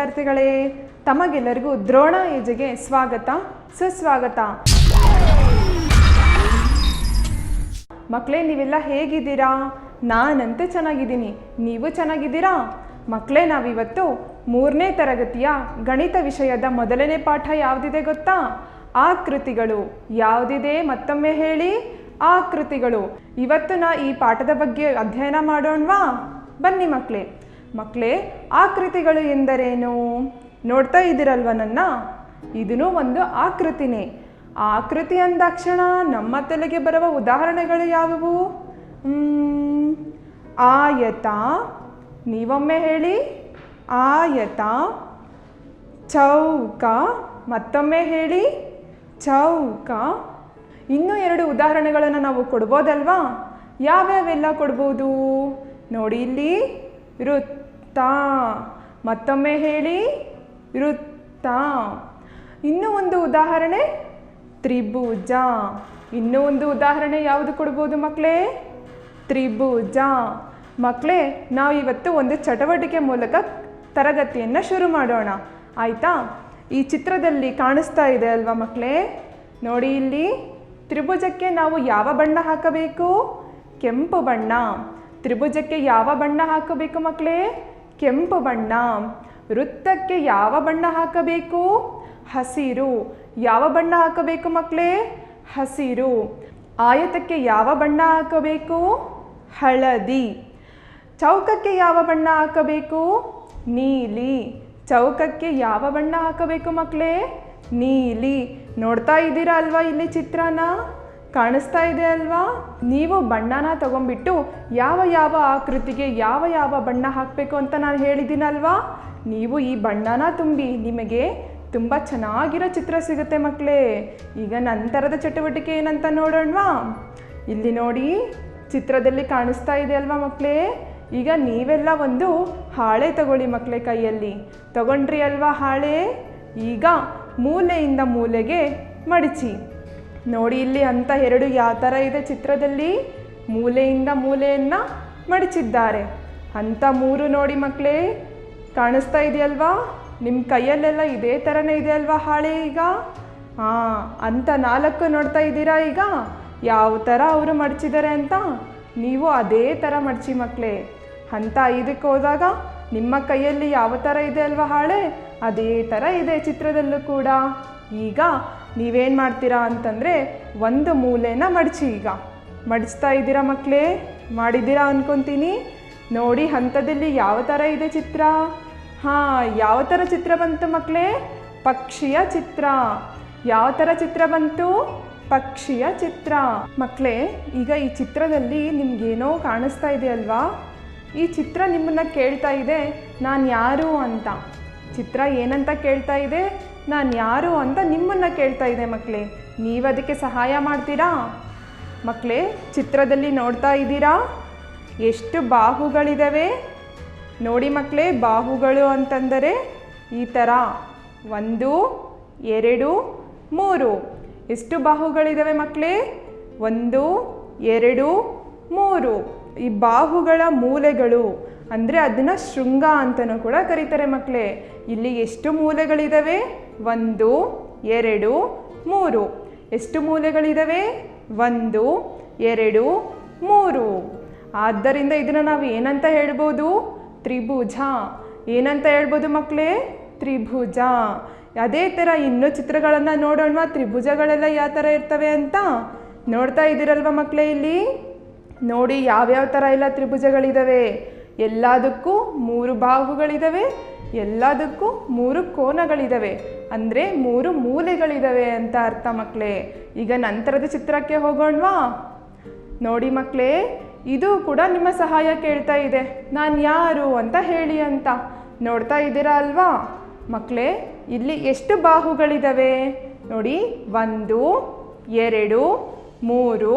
ವಿದ್ಯಾರ್ಥಿಗಳೇ, ತಮಗೆಲ್ಲರಿಗೂ ದ್ರೋಣ ಏಜಿಗೆ ಸ್ವಾಗತ ಸುಸ್ವಾಗತ. ಮಕ್ಕಳೇ, ನೀವೆಲ್ಲ ಹೇಗಿದ್ದೀರಾ? ನಾನಂತೂ ಚೆನ್ನಾಗಿದ್ದೀನಿ. ನೀವು ಚೆನ್ನಾಗಿದ್ದೀರಾ? ಮಕ್ಕಳೇ, ನಾವಿವತ್ತು 3ನೇ ತರಗತಿಯ ಗಣಿತ ವಿಷಯದ ಮೊದಲನೇ ಪಾಠ ಯಾವುದಿದೆ ಗೊತ್ತಾ? ಆಕೃತಿಗಳು. ಯಾವುದಿದೆ ಮತ್ತೊಮ್ಮೆ ಹೇಳಿ? ಆಕೃತಿಗಳು. ಇವತ್ತು ಈ ಪಾಠದ ಬಗ್ಗೆ ಅಧ್ಯಯನ ಮಾಡೋಣವಾ? ಬನ್ನಿ ಮಕ್ಕಳೇ, ಆಕೃತಿಗಳು ಎಂದರೇನು? ನೋಡ್ತಾ ಇದ್ದೀರಲ್ವ ನನ್ನ? ಇದೂ ಒಂದು ಆಕೃತಿನೇ. ಆಕೃತಿ ಅಂದಾಕ್ಷಣ ನಮ್ಮ ತಲೆಗೆ ಬರುವ ಉದಾಹರಣೆಗಳು ಯಾವುವು? ಆಯತ, ನೀವೊಮ್ಮೆ ಹೇಳಿ. ಆಯತ. ಚೌಕ, ಮತ್ತೊಮ್ಮೆ ಹೇಳಿ. ಚೌಕ. ಇನ್ನೂ 2 ಉದಾಹರಣೆಗಳನ್ನು ನಾವು ಕೊಡ್ಬೋದಲ್ವಾ? ಯಾವ್ಯಾವೆಲ್ಲ ಕೊಡ್ಬೋದು ನೋಡಿ ಇಲ್ಲಿ. ವೃತ್ತ, ಮತ್ತೊಮ್ಮೆ ಹೇಳಿ. ವೃತ್ತ. ಇನ್ನೂ ಒಂದು ಉದಾಹರಣೆ ತ್ರಿಭುಜ. ಇನ್ನೂ ಒಂದು ಉದಾಹರಣೆ ಯಾವುದು ಕೊಡ್ಬೋದು ಮಕ್ಕಳೇ? ತ್ರಿಭುಜ. ಮಕ್ಕಳೇ, ನಾವು ಇವತ್ತು ಒಂದು ಚಟುವಟಿಕೆ ಮೂಲಕ ತರಗತಿಯನ್ನು ಶುರು ಮಾಡೋಣ, ಆಯಿತಾ? ಈ ಚಿತ್ರದಲ್ಲಿ ಕಾಣಿಸ್ತಾ ಇದೆ ಅಲ್ವಾ ಮಕ್ಕಳೇ? ನೋಡಿ ಇಲ್ಲಿ. ತ್ರಿಭುಜಕ್ಕೆ ನಾವು ಯಾವ ಬಣ್ಣ ಹಾಕಬೇಕು? ಕೆಂಪು ಬಣ್ಣ. ತ್ರಿಭುಜಕ್ಕೆ ಯಾವ ಬಣ್ಣ ಹಾಕಬೇಕು ಮಕ್ಕಳೇ? ಕೆಂಪು ಬಣ್ಣ. ವೃತ್ತಕ್ಕೆ ಯಾವ ಬಣ್ಣ ಹಾಕಬೇಕು? ಹಸಿರು. ಯಾವ ಬಣ್ಣ ಹಾಕಬೇಕು ಮಕ್ಕಳೇ? ಹಸಿರು. ಆಯತಕ್ಕೆ ಯಾವ ಬಣ್ಣ ಹಾಕಬೇಕು? ಹಳದಿ. ಚೌಕಕ್ಕೆ ಯಾವ ಬಣ್ಣ ಹಾಕಬೇಕು? ನೀಲಿ. ಚೌಕಕ್ಕೆ ಯಾವ ಬಣ್ಣ ಹಾಕಬೇಕು ಮಕ್ಕಳೇ? ನೀಲಿ. ನೋಡ್ತಾ ಇದ್ದೀರಾ ಅಲ್ವಾ ಇಲ್ಲಿ ಚಿತ್ರನ? ಕಾಣಿಸ್ತಾ ಇದೆ ಅಲ್ವಾ? ನೀವು ಬಣ್ಣನ ತಗೊಂಡ್ಬಿಟ್ಟು ಯಾವ ಆಕೃತಿಗೆ ಯಾವ ಬಣ್ಣ ಹಾಕಬೇಕು ಅಂತ ನಾನು ಹೇಳಿದ್ದೀನಲ್ವಾ? ನೀವು ಈ ಬಣ್ಣನ ತುಂಬಿ ನಿಮಗೆ ತುಂಬ ಚೆನ್ನಾಗಿರೋ ಚಿತ್ರ ಸಿಗುತ್ತೆ ಮಕ್ಕಳೇ. ಈಗ ನಂತರದ ಚಟುವಟಿಕೆ ಏನಂತ ನೋಡೋಣವಾ? ಇಲ್ಲಿ ನೋಡಿ, ಚಿತ್ರದಲ್ಲಿ ಕಾಣಿಸ್ತಾ ಇದೆ ಅಲ್ವಾ ಮಕ್ಕಳೇ? ಈಗ ನೀವೆಲ್ಲ ಒಂದು ಹಾಳೆ ತಗೊಳ್ಳಿ ಮಕ್ಕಳೇ. ಕೈಯಲ್ಲಿ ತಗೊಂಡ್ರಿ ಅಲ್ವಾ ಹಾಳೆ? ಈಗ ಮೂಲೆಯಿಂದ ಮೂಲೆಗೆ ಮಡಚಿ. ನೋಡಿ ಇಲ್ಲಿ ಹಂತ 2 ಯಾವ ಥರ ಇದೆ ಚಿತ್ರದಲ್ಲಿ? ಮೂಲೆಯಿಂದ ಮೂಲೆಯನ್ನು ಮಡಚಿದ್ದಾರೆ. ಹಂತ 3 ನೋಡಿ ಮಕ್ಕಳೇ, ಕಾಣಿಸ್ತಾ ಇದೆಯಲ್ವಾ? ನಿಮ್ಮ ಕೈಯಲ್ಲೆಲ್ಲ ಇದೇ ಥರನೇ ಇದೆ ಅಲ್ವಾ ಹಾಳೆ? ಈಗ ಹಂತ 4 ನೋಡ್ತಾ ಇದ್ದೀರಾ? ಈಗ ಯಾವ ಥರ ಅವರು ಮಡಚಿದ್ದಾರೆ ಅಂತ ನೀವು ಅದೇ ಥರ ಮಡಚಿ ಮಕ್ಕಳೇ. ಹಂತ 5ಕ್ಕೆ ಹೋದಾಗ ನಿಮ್ಮ ಕೈಯಲ್ಲಿ ಯಾವ ಥರ ಇದೆ ಅಲ್ವಾ ಹಾಳೆ? ಅದೇ ಥರ ಇದೆ ಚಿತ್ರದಲ್ಲೂ ಕೂಡ. ಈಗ ನೀವೇನು ಮಾಡ್ತೀರಾ ಅಂತಂದರೆ ಒಂದು ಮೂಲೆನ ಮಡಚಿ. ಈಗ ಮಡಚ್ತಾ ಇದ್ದೀರಾ ಮಕ್ಕಳೇ? ಮಾಡಿದ್ದೀರಾ ಅಂದ್ಕೊತೀನಿ. ನೋಡಿ ಹಂತದಲ್ಲಿ ಯಾವ ಥರ ಇದೆ ಚಿತ್ರ? ಯಾವ ಥರ ಚಿತ್ರ ಬಂತು ಮಕ್ಕಳೇ? ಪಕ್ಷಿಯ ಚಿತ್ರ. ಯಾವ ಥರ ಚಿತ್ರ ಬಂತು? ಪಕ್ಷಿಯ ಚಿತ್ರ. ಮಕ್ಕಳೇ, ಈಗ ಈ ಚಿತ್ರದಲ್ಲಿ ನಿಮ್ಗೇನೋ ಕಾಣಿಸ್ತಾ ಇದೆ ಅಲ್ವಾ? ಈ ಚಿತ್ರ ನಿಮ್ಮನ್ನು ಕೇಳ್ತಾ ಇದೆ, ನಾನು ಯಾರು ಅಂತ. ಚಿತ್ರ ಏನಂತ ಕೇಳ್ತಾ ಇದೆ? ನಾನು ಯಾರು ಅಂತ ನಿಮ್ಮನ್ನು ಕೇಳ್ತಾ ಇದೆ ಮಕ್ಕಳೇ. ನೀವು ಅದಕ್ಕೆ ಸಹಾಯ ಮಾಡ್ತೀರಾ? ಮಕ್ಕಳೇ, ಚಿತ್ರದಲ್ಲಿ ನೋಡ್ತಾ ಇದ್ದೀರಾ ಎಷ್ಟು ಬಾಹುಗಳಿದ್ದಾವೆ? ನೋಡಿ ಮಕ್ಕಳೇ, ಬಾಹುಗಳು ಅಂತಂದರೆ ಈ ಥರ 1 2 3. ಎಷ್ಟು ಬಾಹುಗಳಿದ್ದಾವೆ ಮಕ್ಕಳೇ? 1 2 3. ಈ ಬಾಹುಗಳ ಮೂಲೆಗಳು ಅಂದರೆ ಅದನ್ನು ಶೃಂಗ ಅಂತಲೂ ಕೂಡ ಕರೀತಾರೆ ಮಕ್ಕಳೇ. ಇಲ್ಲಿ ಎಷ್ಟು ಮೂಲೆಗಳಿದ್ದಾವೆ? 1 2 3. ಎಷ್ಟು ಮೂಲೆಗಳಿದ್ದಾವೆ? 1 2 3. ಆದ್ದರಿಂದ ಇದನ್ನು ನಾವು ಏನಂತ ಹೇಳ್ಬೋದು? ತ್ರಿಭುಜ. ಏನಂತ ಹೇಳ್ಬೋದು ಮಕ್ಕಳೇ? ತ್ರಿಭುಜ. ಅದೇ ಥರ ಇನ್ನೂ ಚಿತ್ರಗಳನ್ನು ನೋಡೋಣ. ತ್ರಿಭುಜಗಳೆಲ್ಲ ಯಾವ ಥರ ಇರ್ತವೆ ಅಂತ ನೋಡ್ತಾ ಇದ್ದೀರಲ್ವ ಮಕ್ಕಳೇ? ಇಲ್ಲಿ ನೋಡಿ ಯಾವ್ಯಾವ ಥರ ಎಲ್ಲ ತ್ರಿಭುಜಗಳಿದ್ದಾವೆ. ಎಲ್ಲದಕ್ಕೂ 3 ಬಾಹುಗಳಿದ್ದಾವೆ, ಎಲ್ಲದಕ್ಕೂ 3 ಕೋನಗಳಿದ್ದಾವೆ, ಅಂದರೆ 3 ಮೂಲೆಗಳಿದ್ದಾವೆ ಅಂತ ಅರ್ಥ ಮಕ್ಕಳೇ. ಈಗ ನಂತರದ ಚಿತ್ರಕ್ಕೆ ಹೋಗೋಣವಾ? ನೋಡಿ ಮಕ್ಕಳೇ, ಇದು ಕೂಡ ನಿಮ್ಮ ಸಹಾಯ ಕೇಳ್ತಾ ಇದೆ, ನಾನು ಯಾರು ಅಂತ ಹೇಳಿ ಅಂತ. ನೋಡ್ತಾ ಇದ್ದೀರಾ ಅಲ್ವಾ ಮಕ್ಕಳೇ? ಇಲ್ಲಿ ಎಷ್ಟು ಬಾಹುಗಳಿದ್ದಾವೆ ನೋಡಿ? 1 2 3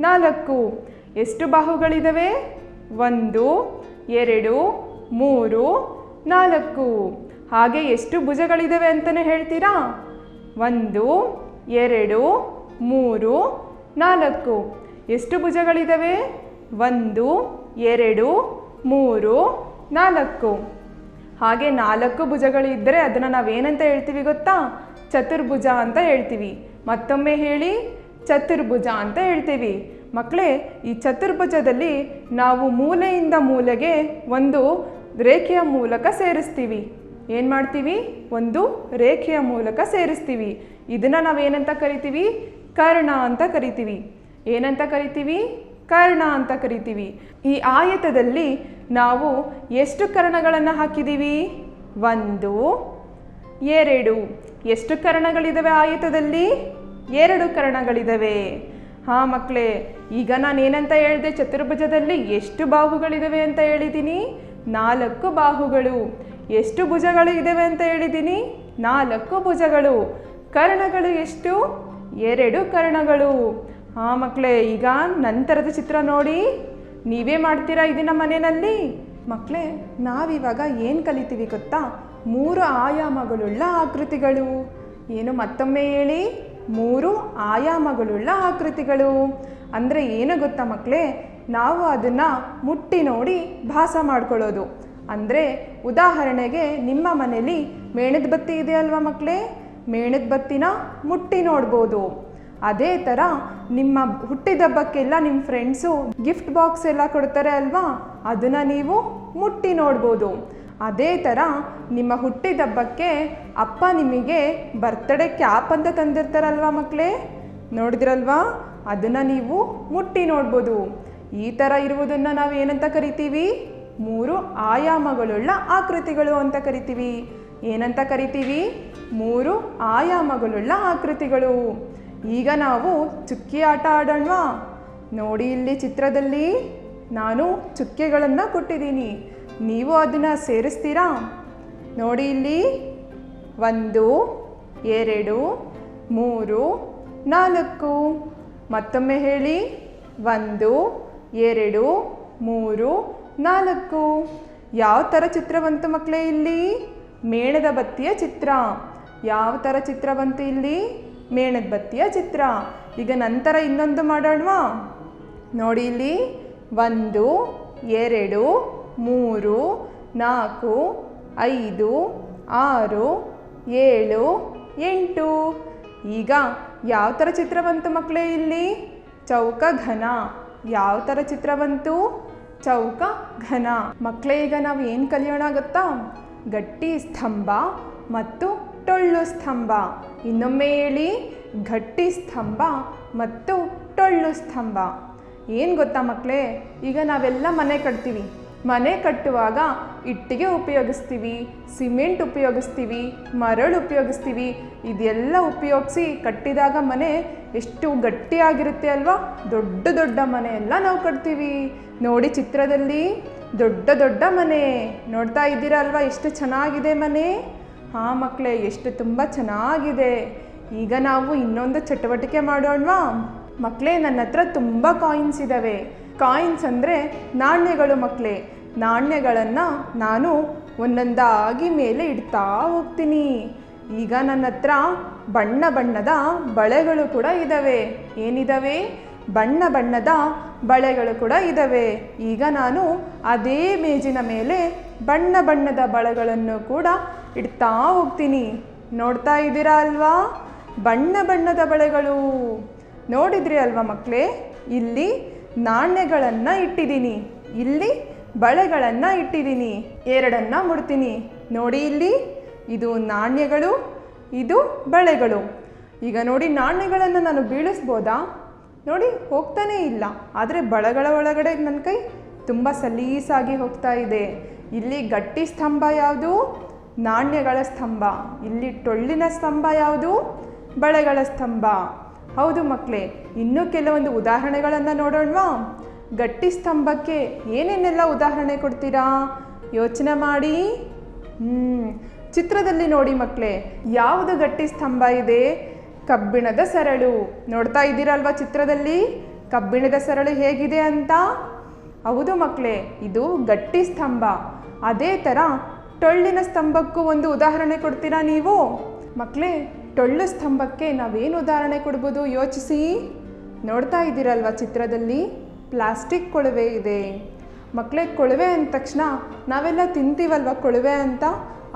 4. ಎಷ್ಟು ಬಾಹುಗಳಿದ್ದಾವೆ? 1 2 3 4. ಹಾಗೆ ಎಷ್ಟು ಭುಜಗಳಿದ್ದಾವೆ ಅಂತಲೇ ಹೇಳ್ತೀರಾ? 1 2 3 4. ಎಷ್ಟು ಭುಜಗಳಿದ್ದಾವೆ? 1 2 3 4. ಹಾಗೆ 4 ಭುಜಗಳು ಇದ್ದರೆ ಅದನ್ನು ನಾವೇನಂತ ಹೇಳ್ತೀವಿ ಗೊತ್ತಾ? ಚತುರ್ಭುಜ ಅಂತ ಹೇಳ್ತೀವಿ. ಮತ್ತೊಮ್ಮೆ ಹೇಳಿ, ಚತುರ್ಭುಜ ಅಂತ ಹೇಳ್ತೀವಿ. ಮಕ್ಕಳೇ, ಈ ಚತುರ್ಭುಜದಲ್ಲಿ ನಾವು ಮೂಲೆಯಿಂದ ಮೂಲೆಗೆ ಒಂದು ರೇಖೆಯ ಮೂಲಕ ಸೇರಿಸ್ತೀವಿ. ಏನು ಮಾಡ್ತೀವಿ? ಒಂದು ರೇಖೆಯ ಮೂಲಕ ಸೇರಿಸ್ತೀವಿ. ಇದನ್ನು ನಾವೇನಂತ ಕರಿತೀವಿ? ಕರ್ಣ ಅಂತ ಕರಿತೀವಿ. ಏನಂತ ಕರಿತೀವಿ? ಕರ್ಣ ಅಂತ ಕರಿತೀವಿ. ಈ ಆಯತದಲ್ಲಿ ನಾವು ಎಷ್ಟು ಕರ್ಣಗಳನ್ನು ಹಾಕಿದ್ದೀವಿ? 1, 2. ಎಷ್ಟು ಕರ್ಣಗಳಿದ್ದಾವೆ ಆಯತದಲ್ಲಿ? 2 ಕರ್ಣಗಳಿದ್ದಾವೆ. ಹಾಂ ಮಕ್ಕಳೇ, ಈಗ ನಾನು ಏನಂತ ಹೇಳಿದೆ? ಚತುರ್ಭುಜದಲ್ಲಿ ಎಷ್ಟು ಬಾಹುಗಳಿದ್ದಾವೆ ಅಂತ ಹೇಳಿದ್ದೀನಿ? 4 ಬಾಹುಗಳು. ಎಷ್ಟು ಭುಜಗಳು ಇದ್ದಾವೆ ಅಂತ ಹೇಳಿದ್ದೀನಿ? 4 ಭುಜಗಳು. ಕರ್ಣಗಳು ಎಷ್ಟು? 2 ಕರ್ಣಗಳು. ಹಾಂ ಮಕ್ಕಳೇ, ಈಗ ನಂತರದ ಚಿತ್ರ ನೋಡಿ. ನೀವೇ ಮಾಡ್ತೀರಾ ಇದನ್ನ ಮನೆಯಲ್ಲಿ? ಮಕ್ಕಳೇ, ನಾವಿವಾಗ ಏನು ಕಲಿತೀವಿ ಗೊತ್ತಾ? 3 ಆಯಾಮಗಳುಳ್ಳ ಆಕೃತಿಗಳು. ಏನು? ಮತ್ತೊಮ್ಮೆ ಹೇಳಿ. 3 ಆಯಾಮಗಳುಳ್ಳ ಆಕೃತಿಗಳು ಅಂದರೆ ಏನು ಗೊತ್ತಾ ಮಕ್ಕಳೇ? ನಾವು ಅದನ್ನು ಮುಟ್ಟಿ ನೋಡಿ ಭಾಸ ಮಾಡ್ಕೊಳ್ಳೋದು. ಅಂದರೆ ಉದಾಹರಣೆಗೆ ನಿಮ್ಮ ಮನೇಲಿ ಮೇಣದ ಬತ್ತಿ ಇದೆ ಅಲ್ವಾ ಮಕ್ಕಳೇ? ಮೇಣದ ಬತ್ತಿನ ಮುಟ್ಟಿ ನೋಡ್ಬೋದು. ಅದೇ ಥರ ನಿಮ್ಮ ಹುಟ್ಟಿದಬ್ಬಕ್ಕೆಲ್ಲ ನಿಮ್ಮ ಫ್ರೆಂಡ್ಸು ಗಿಫ್ಟ್ ಬಾಕ್ಸ್ ಎಲ್ಲ ಕೊಡ್ತಾರೆ ಅಲ್ವಾ? ಅದನ್ನು ನೀವು ಮುಟ್ಟಿ ನೋಡ್ಬೋದು. ಅದೇ ಥರ ನಿಮ್ಮ ಹುಟ್ಟಿದಬ್ಬಕ್ಕೆ ಅಪ್ಪ ನಿಮಗೆ ಬರ್ತ್ಡೇ ಕ್ಯಾಪ್ ಅಂತ ತಂದಿರ್ತಾರಲ್ವಾ ಮಕ್ಕಳೇ? ನೋಡಿದ್ರಲ್ವಾ? ಅದನ್ನು ನೀವು ಮುಟ್ಟಿ ನೋಡ್ಬೋದು. ಈ ಥರ ಇರುವುದನ್ನು ನಾವು ಏನಂತ ಕರಿತೀವಿ? 3 ಆಯಾಮಗಳುಳ್ಳ ಆಕೃತಿಗಳು ಅಂತ ಕರಿತೀವಿ. ಏನಂತ ಕರಿತೀವಿ? 3 ಆಯಾಮಗಳುಳ್ಳ ಆಕೃತಿಗಳು. ಈಗ ನಾವು ಚುಕ್ಕಿ ಆಟ ಆಡೋಣವಾ? ನೋಡಿ, ಇಲ್ಲಿ ಚಿತ್ರದಲ್ಲಿ ನಾನು ಚುಕ್ಕೆಗಳನ್ನು ಕೊಟ್ಟಿದ್ದೀನಿ. ನೀವು ಅದನ್ನು ಸೇರಿಸ್ತೀರಾ? ನೋಡಿ ಇಲ್ಲಿ 1, 2, 3, 4. ಮತ್ತೊಮ್ಮೆ ಹೇಳಿ. 1, 2, 3, 4. ಯಾವ ಥರ ಚಿತ್ರ ಬಂತು ಮಕ್ಕಳೇ ಇಲ್ಲಿ? ಮೇಣದ ಬತ್ತಿಯ ಚಿತ್ರ. ಯಾವ ಥರ ಚಿತ್ರ ಬಂತು ಇಲ್ಲಿ? ಮೇಣದ ಬತ್ತಿಯ ಚಿತ್ರ. ಈಗ ನಂತರ ಇನ್ನೊಂದು ಮಾಡೋಣವಾ? ನೋಡಿ ಇಲ್ಲಿ 1, 2, 3, 4, 5, 6, 7, 8. ಈಗ ಯಾವ ಥರ ಚಿತ್ರ ಬಂತು ಮಕ್ಕಳೇ ಇಲ್ಲಿ? ಚೌಕ ಘನ. ಯಾವ ಥರ ಚಿತ್ರ ಬಂತು? ಚೌಕ ಘನ. ಮಕ್ಕಳೇ, ಈಗ ನಾವು ಏನು ಕಲಿಯೋಣ ಗೊತ್ತಾ? ಗಟ್ಟಿ ಸ್ತಂಭ ಮತ್ತು ಟೊಳ್ಳು ಸ್ತಂಭ. ಇನ್ನೊಮ್ಮೆ ಹೇಳಿ. ಗಟ್ಟಿ ಸ್ತಂಭ ಮತ್ತು ಟೊಳ್ಳು ಸ್ತಂಭ. ಏನು ಗೊತ್ತಾ ಮಕ್ಕಳೇ? ಈಗ ನಾವೆಲ್ಲ ಮನೆ ಕಟ್ತೀವಿ. ಮನೆ ಕಟ್ಟುವಾಗ ಇಟ್ಟಿಗೆ ಉಪಯೋಗಿಸ್ತೀವಿ, ಸಿಮೆಂಟ್ ಉಪಯೋಗಿಸ್ತೀವಿ, ಮರಳು ಉಪಯೋಗಿಸ್ತೀವಿ. ಇದೆಲ್ಲ ಉಪಯೋಗಿಸಿ ಕಟ್ಟಿದಾಗ ಮನೆ ಎಷ್ಟು ಗಟ್ಟಿಯಾಗಿರುತ್ತೆ ಅಲ್ವಾ? ದೊಡ್ಡ ದೊಡ್ಡ ಮನೆ ಎಲ್ಲ ನಾವು ಕಟ್ತೀವಿ. ನೋಡಿ ಚಿತ್ರದಲ್ಲಿ ದೊಡ್ಡ ದೊಡ್ಡ ಮನೆ ನೋಡ್ತಾ ಇದ್ದೀರಾ ಅಲ್ವಾ? ಎಷ್ಟು ಚೆನ್ನಾಗಿದೆ ಮನೆ. ಹಾಂ ಮಕ್ಕಳೇ, ಎಷ್ಟು ತುಂಬ ಚೆನ್ನಾಗಿದೆ. ಈಗ ನಾವು ಇನ್ನೊಂದು ಚಟುವಟಿಕೆ ಮಾಡೋಣವಾ? ಮಕ್ಕಳೇ, ನನ್ನ ಹತ್ರ ತುಂಬ ಕಾಯಿನ್ಸ್ ಇದ್ದಾವೆ. ಕಾಯಿನ್ಸ್ ಅಂದರೆ ನಾಣ್ಯಗಳು ಮಕ್ಕಳೇ. ನಾಣ್ಯಗಳನ್ನು ನಾನು ಒಂದೊಂದಾಗಿ ಮೇಲೆ ಇಡ್ತಾ ಹೋಗ್ತೀನಿ. ಈಗ ನನ್ನ ಹತ್ರ ಬಣ್ಣ ಬಣ್ಣದ ಬಳೆಗಳು ಕೂಡ ಇದ್ದಾವೆ. ಏನಿದ್ದಾವೆ? ಬಣ್ಣ ಬಣ್ಣದ ಬಳೆಗಳು ಕೂಡ ಇದ್ದಾವೆ. ಈಗ ನಾನು ಅದೇ ಮೇಜಿನ ಮೇಲೆ ಬಣ್ಣ ಬಣ್ಣದ ಬಳೆಗಳನ್ನು ಕೂಡ ಇಡ್ತಾ ಹೋಗ್ತೀನಿ. ನೋಡ್ತಾ ಇದ್ದೀರಾ ಅಲ್ವಾ? ಬಣ್ಣ ಬಣ್ಣದ ಬಳೆಗಳು ನೋಡಿದ್ರಿ ಅಲ್ವಾ ಮಕ್ಕಳೇ? ಇಲ್ಲಿ ನಾಣ್ಯಗಳನ್ನು ಇಟ್ಟಿದ್ದೀನಿ, ಇಲ್ಲಿ ಬಳೆಗಳನ್ನು ಇಟ್ಟಿದ್ದೀನಿ. ಎರಡನ್ನು ಮುಡ್ತೀನಿ. ನೋಡಿ ಇಲ್ಲಿ, ಇದು ನಾಣ್ಯಗಳು, ಇದು ಬಳೆಗಳು. ಈಗ ನೋಡಿ, ನಾಣ್ಯಗಳನ್ನು ನಾನು ಬೀಳಿಸ್ಬೋದಾ? ನೋಡಿ, ಹೋಗ್ತಾನೇ ಇಲ್ಲ. ಆದರೆ ಬಳೆಗಳ ಒಳಗಡೆ ನನ್ನ ಕೈ ತುಂಬ ಸಲೀಸಾಗಿ ಹೋಗ್ತಾ ಇದೆ. ಇಲ್ಲಿ ಗಟ್ಟಿ ಸ್ತಂಭ ಯಾವುದು? ನಾಣ್ಯಗಳ ಸ್ತಂಭ. ಇಲ್ಲಿ ಟೊಳ್ಳಿನ ಸ್ತಂಭ ಯಾವುದು? ಬಳೆಗಳ ಸ್ತಂಭ. ಹೌದು ಮಕ್ಕಳೇ, ಇನ್ನೂ ಕೆಲವೊಂದು ಉದಾಹರಣೆಗಳನ್ನು ನೋಡೋಣವಾ? ಗಟ್ಟಿ ಸ್ತಂಭಕ್ಕೆ ಏನೇನೆಲ್ಲ ಉದಾಹರಣೆ ಕೊಡ್ತೀರಾ? ಯೋಚನೆ ಮಾಡಿ. ಚಿತ್ರದಲ್ಲಿ ನೋಡಿ ಮಕ್ಕಳೇ, ಯಾವುದು ಗಟ್ಟಿ ಸ್ತಂಭ ಇದೆ? ಕಬ್ಬಿಣದ ಸರಳು. ನೋಡ್ತಾ ಇದ್ದೀರಲ್ವಾ ಚಿತ್ರದಲ್ಲಿ ಕಬ್ಬಿಣದ ಸರಳು ಹೇಗಿದೆ ಅಂತ? ಹೌದು ಮಕ್ಕಳೇ, ಇದು ಗಟ್ಟಿ ಸ್ತಂಭ. ಅದೇ ಥರ ಟೊಳ್ಳಿನ ಸ್ತಂಭಕ್ಕೂ ಒಂದು ಉದಾಹರಣೆ ಕೊಡ್ತೀರಾ ನೀವು? ಮಕ್ಕಳೇ, ಟೊಳ್ಳು ಸ್ತಂಭಕ್ಕೆ ನಾವೇನು ಉದಾಹರಣೆ ಕೊಡ್ಬೋದು? ಯೋಚಿಸಿ. ನೋಡ್ತಾ ಇದ್ದೀರಲ್ವ ಚಿತ್ರದಲ್ಲಿ ಪ್ಲಾಸ್ಟಿಕ್ ಕೊಳವೆ ಇದೆ. ಮಕ್ಕಳೇ, ಕೊಳವೆ ಅಂದ ತಕ್ಷಣ ನಾವೆಲ್ಲ ತಿಂತೀವಲ್ವ ಕೊಳವೆ ಅಂತ,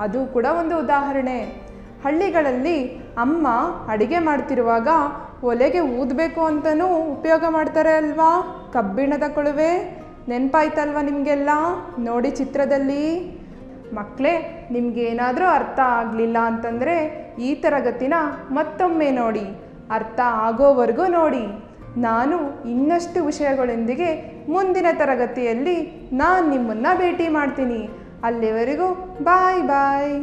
ಅದು ಕೂಡ ಒಂದು ಉದಾಹರಣೆ. ಹಳ್ಳಿಗಳಲ್ಲಿ ಅಮ್ಮ ಅಡಿಗೆ ಮಾಡ್ತಿರುವಾಗ ಒಲೆಗೆ ಊದಬೇಕು ಅಂತಲೂ ಉಪಯೋಗ ಮಾಡ್ತಾರೆ ಅಲ್ವಾ ಕಬ್ಬಿಣದ ಕೊಳವೆ. ನೆನಪಾಯ್ತಲ್ವ ನಿಮಗೆಲ್ಲ ನೋಡಿ ಚಿತ್ರದಲ್ಲಿ. ಮಕ್ಕಳೇ, ನಿಮಗೇನಾದರೂ ಅರ್ಥ ಆಗಲಿಲ್ಲ ಅಂತಂದರೆ ಈ ತರಗತಿನ ಮತ್ತೊಮ್ಮೆ ನೋಡಿ, ಅರ್ಥ ಆಗೋವರೆಗೂ ನೋಡಿ. ನಾನು ಇನ್ನಷ್ಟು ವಿಷಯಗಳೊಂದಿಗೆ ಮುಂದಿನ ತರಗತಿಯಲ್ಲಿ ನಾನು ನಿಮ್ಮನ್ನು ಭೇಟಿ ಮಾಡ್ತೀನಿ. ಅಲ್ಲಿವರೆಗೂ ಬಾಯ್ ಬಾಯ್.